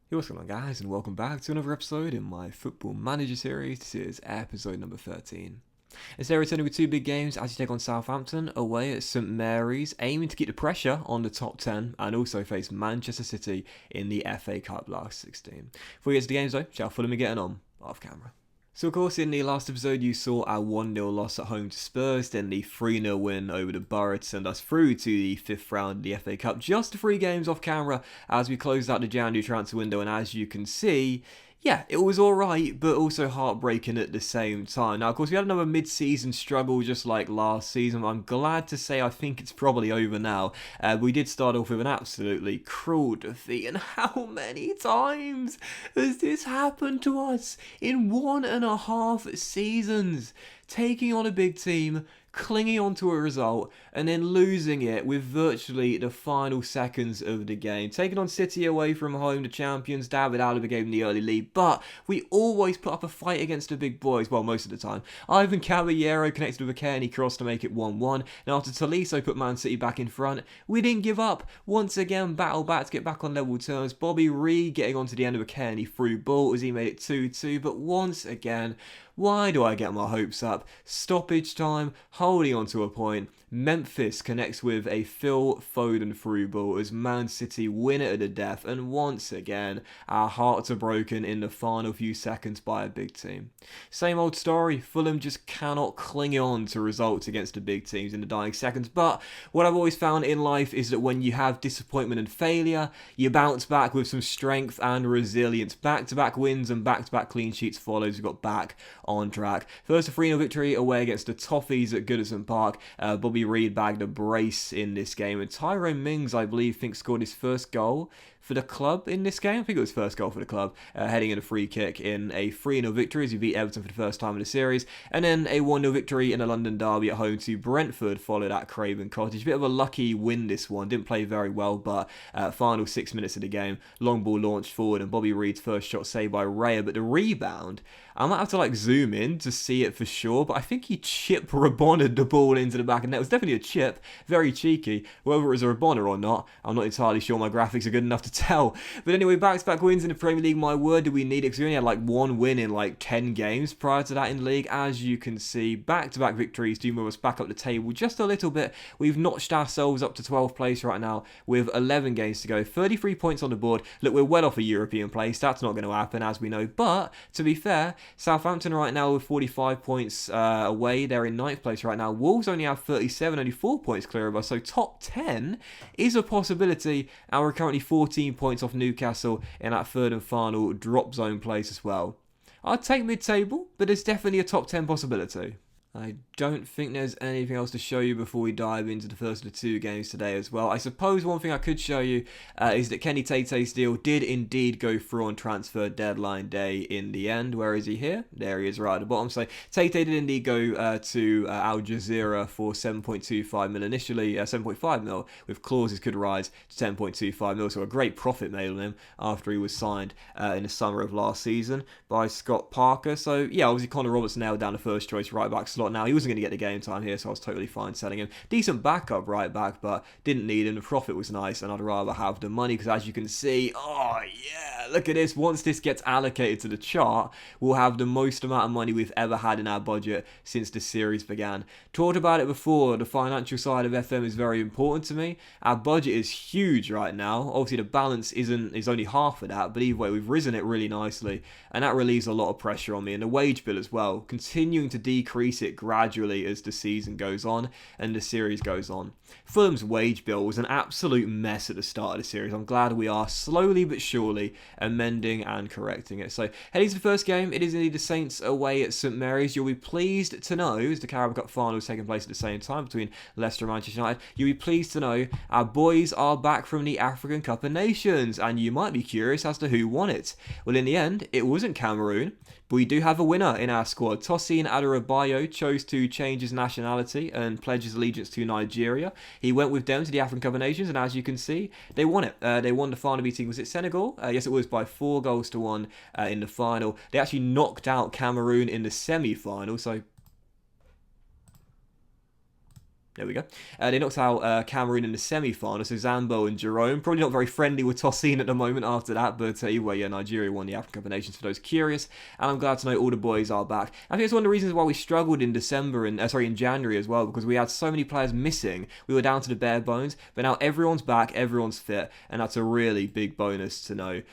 Hey, what's going on, guys, and welcome back to another episode in my Football Manager series. This is episode number 13. And today we're returning with two big games as you take on Southampton away at St Mary's, aiming to keep the pressure on the top 10 and also face Manchester City in the FA Cup last 16. Before we get to the games though, shall Fulham be getting on off camera. So of course in the last episode you saw our 1-0 loss at home to Spurs, then the 3-0 win over the Borough to send us through to the 5th round of the FA Cup. Just 3 games off camera as we closed out the January transfer window, and as you can see, yeah, it was alright, but also heartbreaking at the same time. Now, of course, we had another mid-season struggle just like last season. I'm glad to say I think it's probably over now. We did start off with an absolutely cruel defeat, and how many times has this happened to us in 1.5 seasons? Taking on a big team, clinging on to a result, and then losing it with virtually the final seconds of the game. Taking on City away from home, the champions, David Alaba gave them the early lead, but we always put up a fight against the big boys, well, most of the time. Ivan Caballero connected with a Kearney cross to make it 1-1, and after Tolisso put Man City back in front, we didn't give up. Once again, battle back to get back on level terms. Bobby Reed getting onto the end of a Kearney through ball as he made it 2-2, but once again, why do I get my hopes up? Stoppage time, holding on to a point. Memphis connects with a Phil Foden through ball as Man City win it at the death, and once again, our hearts are broken in the final few seconds by a big team. Same old story, Fulham just cannot cling on to results against the big teams in the dying seconds, but what I've always found in life is that when you have disappointment and failure, you bounce back with some strength and resilience. Back-to-back wins and back-to-back clean sheets follows. We got back on track. First, a 3-0 victory away against the Toffees at Goodison Park. Bobby Reed bagged a brace in this game, and Tyrone Mings, I believe, scored his first goal for the club in this game. I think it was first goal for the club, heading in a free kick in a 3-0 victory as he beat Everton for the first time in the series, and then a 1-0 victory in a London derby at home to Brentford, followed at Craven Cottage. Bit of a lucky win this one, didn't play very well, but final 6 minutes of the game, long ball launched forward and Bobby Reed's first shot saved by Raya, but the rebound, I might have to zoom in to see it for sure, but I think he chip Rabona'd the ball into the back of the net. It was definitely a chip, very cheeky. Whether it was a Rabona or not, I'm not entirely sure my graphics are good enough to tell. But anyway, back-to-back wins in the Premier League, my word, do we need it? Because we only had one win in 10 games prior to that in the league. As you can see, back-to-back victories do move us back up the table just a little bit. We've notched ourselves up to 12th place right now with 11 games to go, 33 points on the board. Look, we're well off a European place. That's not going to happen, as we know. But, to be fair, Southampton right now with 45 points away. They're in 9th place right now. Wolves only have 37, only 4 points clear of us. So top 10 is a possibility. And we're currently 14 points off Newcastle in that third and final drop zone place as well. I'd take mid-table, but there's definitely a top 10 possibility. I don't think there's anything else to show you before we dive into the first of the 2 games today as well. I suppose one thing I could show you is that Kenny Tete's deal did indeed go through on transfer deadline day in the end. Where is he here? There he is right at the bottom. So Tete did indeed go to Al Jazeera for 7.25 mil initially, 7.5 mil, with clauses could rise to 10.25 mil. So a great profit made on him after he was signed in the summer of last season by Scott Parker. So yeah, obviously Connor Roberts nailed down the first choice right back slot. Now, he wasn't going to get the game time here, so I was totally fine selling him. Decent backup right back, but didn't need him. The profit was nice, and I'd rather have the money, because as you can see, oh yeah, look at this. Once this gets allocated to the chart, we'll have the most amount of money we've ever had in our budget since the series began. Talked about it before, the financial side of FM is very important to me. Our budget is huge right now. Obviously, the balance is only half of that, but either way, we've risen it really nicely, and that relieves a lot of pressure on me. And the wage bill as well, continuing to decrease it gradually as the season goes on and the series goes on. Fulham's wage bill was an absolute mess at the start of the series. I'm glad we are slowly but surely amending and correcting it. So heading to the first game, it is indeed the Saints away at St Mary's. You'll be pleased to know, as the Carabao Cup final is taking place at the same time between Leicester and Manchester United, you'll be pleased to know our boys are back from the African Cup of Nations, and you might be curious as to who won it. Well, in the end, it wasn't Cameroon, but we do have a winner in our squad. Tosin Adarabioyo chose to change his nationality and pledge his allegiance to Nigeria. He went with them to the African Cup of Nations, and as you can see, they won it. They won the final meeting. Was it Senegal? Yes, it was, by 4-1 in the final. They actually knocked out Cameroon in the semi-final, so There we go. They knocked out Cameroon in the semi-final, so Zambo and Jerome. Probably not very friendly with Tosin at the moment after that, but anyway, yeah, Nigeria won the African Cup of Nations for those curious, and I'm glad to know all the boys are back. I think it's one of the reasons why we struggled in in January as well, because we had so many players missing. We were down to the bare bones, but now everyone's back, everyone's fit, and that's a really big bonus to know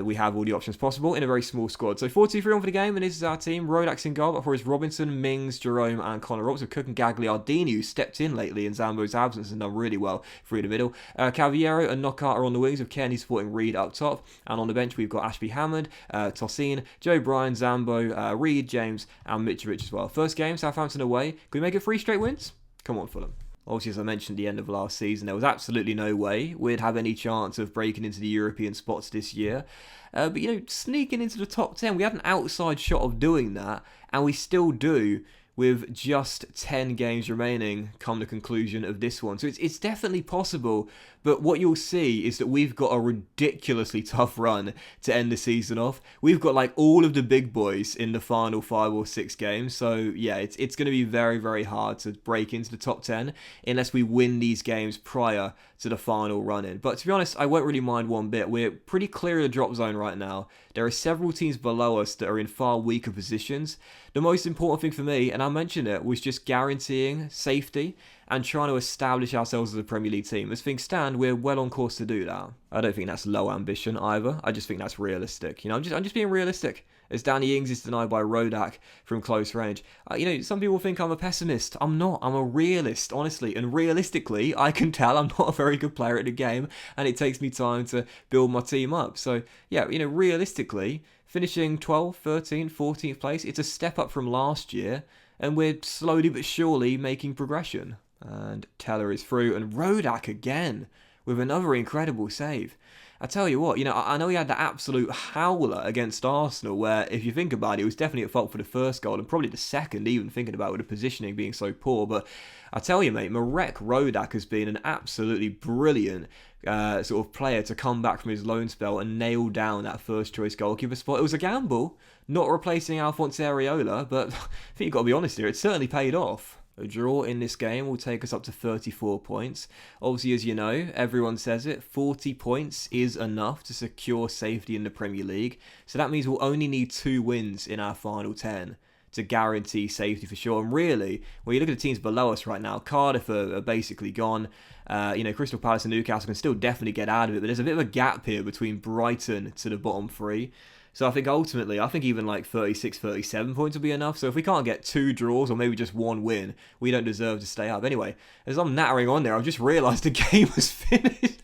we have all the options possible in a very small squad. So 4-2-3-1 for the game, and this is our team. Rodak's in goal, but for his Robinson, Mings, Jerome, and Connor Roberts, with Cook and Gagliardini, who stepped in lately in Zambo's absence and done really well through the middle. Cavallero and Knockout are on the wings, with Kenny supporting Reed up top, and on the bench we've got Ashby Hammond, Tosin, Joe Bryan, Zambo, Reed, James, and Mitrovic as well. First game, Southampton away. Can we make it 3 straight wins? Come on, Fulham. Obviously, as I mentioned at the end of last season, there was absolutely no way we'd have any chance of breaking into the European spots this year. But, sneaking into the top 10, we had an outside shot of doing that, and we still do, with just 10 games remaining come the conclusion of this one. So it's definitely possible, but what you'll see is that we've got a ridiculously tough run to end the season off. We've got like all of the big boys in the final 5 or 6 games, so yeah, it's going to be very, very hard to break into the top 10 unless we win these games prior to the final run-in. But to be honest, I won't really mind one bit. We're pretty clear of the drop zone right now. There are several teams below us that are in far weaker positions. The most important thing for me, and I mentioned it, was just guaranteeing safety and trying to establish ourselves as a Premier League team. As things stand, we're well on course to do that. I don't think that's low ambition either. I just think that's realistic. I'm just being realistic. As Danny Ings is denied by Rodak from close range. Some people think I'm a pessimist. I'm not. I'm a realist, honestly. And realistically, I can tell I'm not a very good player at the game, and it takes me time to build my team up. So, yeah, realistically, finishing 12th, 13th, 14th place, it's a step up from last year, and we're slowly but surely making progression. And Teller is through, and Rodak again with another incredible save. I tell you what, I know he had the absolute howler against Arsenal, where, if you think about it, he was definitely at fault for the first goal, and probably the second, even thinking about with the positioning being so poor. But I tell you, mate, Marek Rodak has been an absolutely brilliant sort of player to come back from his loan spell and nail down that first choice goalkeeper spot. It was a gamble, not replacing Alphonse Areola, but I think you've got to be honest here, it certainly paid off. A draw in this game will take us up to 34 points. Obviously, as you know, everyone says it, 40 points is enough to secure safety in the Premier League. So that means we'll only need 2 wins in our final 10 to guarantee safety for sure. And really, when you look at the teams below us right now, Cardiff are basically gone. Crystal Palace and Newcastle can still definitely get out of it, but there's a bit of a gap here between Brighton to the bottom 3. So I think ultimately, even like 36, 37 points will be enough. So if we can't get 2 draws or maybe just 1 win, we don't deserve to stay up. Anyway, as I'm nattering on there, I've just realised the game was finished.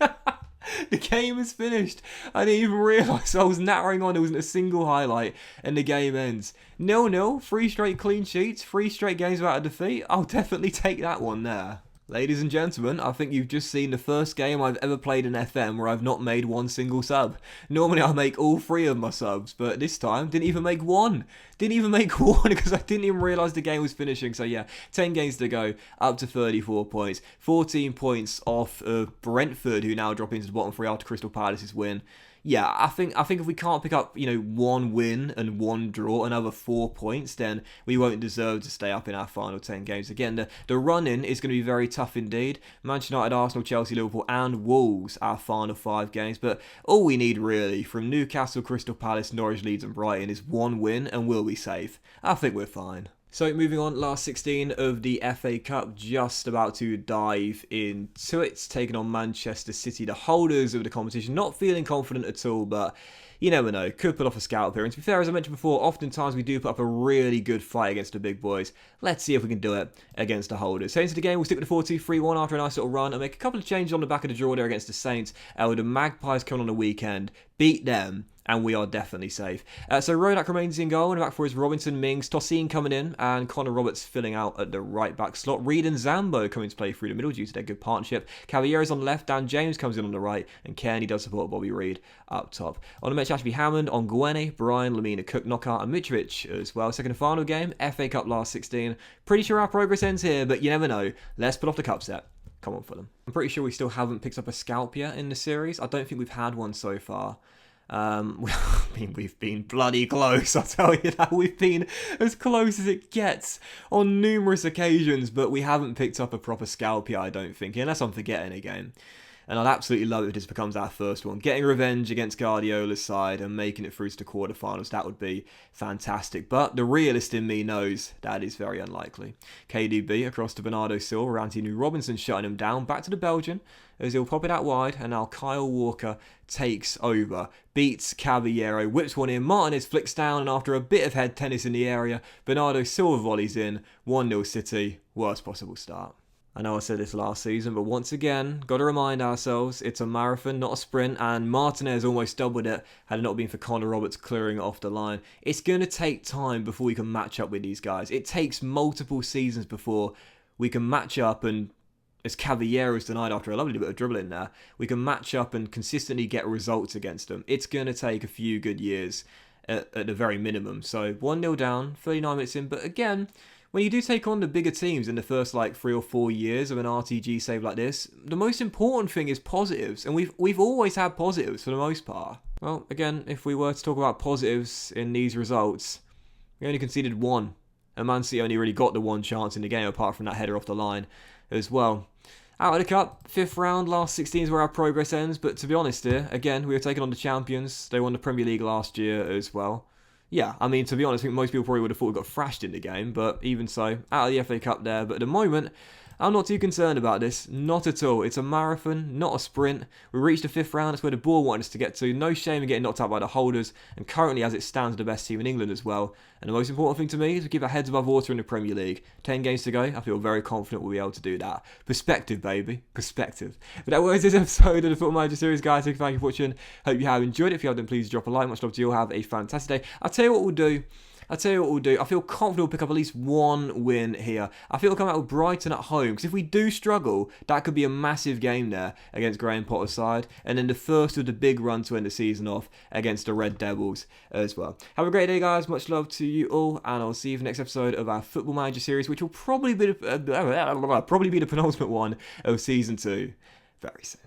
The game is finished. I didn't even realise I was nattering on. There wasn't a single highlight and the game ends. 0-0, 3 straight clean sheets, 3 straight games without a defeat. I'll definitely take that one there. Ladies and gentlemen, I think you've just seen the first game I've ever played in FM where I've not made 1 single sub. Normally I make all 3 of my subs, but this time didn't even make 1. Didn't even make 1 because I didn't even realise the game was finishing. So yeah, 10 games to go, up to 34 points. 14 points off of Brentford, who now drop into the bottom 3 after Crystal Palace's win. Yeah, I think if we can't pick up, 1 win and 1 draw, another 4 points, then we won't deserve to stay up in our final 10 games. Again, the run-in is going to be very tough indeed. Manchester United, Arsenal, Chelsea, Liverpool and Wolves, our final 5 games. But all we need really from Newcastle, Crystal Palace, Norwich, Leeds and Brighton is 1 win and we'll be safe. I think we're fine. So moving on, last 16 of the FA Cup, just about to dive into it, taking on Manchester City, the holders of the competition. Not feeling confident at all, but you never know, could pull off a scout appearance. To be fair, as I mentioned before, oftentimes we do put up a really good fight against the big boys. Let's see if we can do it against the holders. Heading into the game, we'll stick with the 4-2-3-1 after a nice little run and make a couple of changes on the back of the draw there against the Saints. With the Magpies coming on the weekend, beat them, and we are definitely safe. So Rodak remains in goal, and back for his Robinson, Mings, Tosin coming in, and Connor Roberts filling out at the right back slot. Reed and Zambo coming to play through the middle due to their good partnership. Cavaliero's on the left, Dan James comes in on the right, and Kearney does support Bobby Reed up top. On the bench, Ashby Hammond, Onguene, Bryan, Lamina, Cook, Knockout, and Mitrovic as well. Second and final game, FA Cup last 16. Pretty sure our progress ends here, but you never know. Let's put off the cup set. Come on, Fulham. I'm pretty sure we still haven't picked up a scalp yet in the series. I don't think we've had one so far. I mean, we've been bloody close, I'll tell you that. We've been as close as it gets on numerous occasions, but we haven't picked up a proper scalp yet, I don't think, unless I'm forgetting a game. And I'd absolutely love it if this becomes our first one. Getting revenge against Guardiola's side and making it through to the quarterfinals, that would be fantastic. But the realist in me knows that is very unlikely. KDB across to Bernardo Silva, Anthony Robinson shutting him down. Back to the Belgian as he'll pop it out wide. And now Kyle Walker takes over. Beats Caballero, whips one in. Martinez flicks down, and after a bit of head tennis in the area, Bernardo Silva volleys in. 1-0 City. Worst possible start. I know I said this last season, but once again, got to remind ourselves, it's a marathon, not a sprint, and Martinez almost doubled it had it not been for Connor Roberts clearing it off the line. It's going to take time before we can match up with these guys. It takes multiple seasons before we can match up, and as Caballero's denied after a lovely bit of dribbling there, we can match up and consistently get results against them. It's going to take a few good years at the very minimum. So 1-0 down, 39 minutes in, but again, when you do take on the bigger teams in the first 3 or 4 years of an RTG save like this, the most important thing is positives, and we've always had positives for the most part. Well, again, if we were to talk about positives in these results, we only conceded 1, and Man City only really got the 1 chance in the game apart from that header off the line as well. Out of the cup, 5th round, last 16 is where our progress ends, but to be honest here, again, we were taking on the champions. They won the Premier League last year as well. Yeah, I mean, to be honest, I think most people probably would have thought we got thrashed in the game, but even so, out of the FA Cup there. But at the moment, I'm not too concerned about this. Not at all. It's a marathon, not a sprint. We reached the 5th round. That's where the ball wanted us to get to. No shame in getting knocked out by the holders. And currently, as it stands, the best team in England as well. And the most important thing to me is to keep our heads above water in the Premier League. 10 games to go. I feel very confident we'll be able to do that. Perspective, baby. Perspective. But that was this episode of the Football Manager series, guys. Thank you for watching. Hope you have enjoyed it. If you have, then please drop a like. Much love to you all. Have a fantastic day. I'll tell you what we'll do. I feel confident we'll pick up at least 1 win here. I feel we'll come out with Brighton at home, because if we do struggle, that could be a massive game there against Graham Potter's side. And then the first of the big run to end the season off against the Red Devils as well. Have a great day, guys. Much love to you all, and I'll see you for the next episode of our Football Manager series, which will probably be the penultimate one of Season 2 very soon.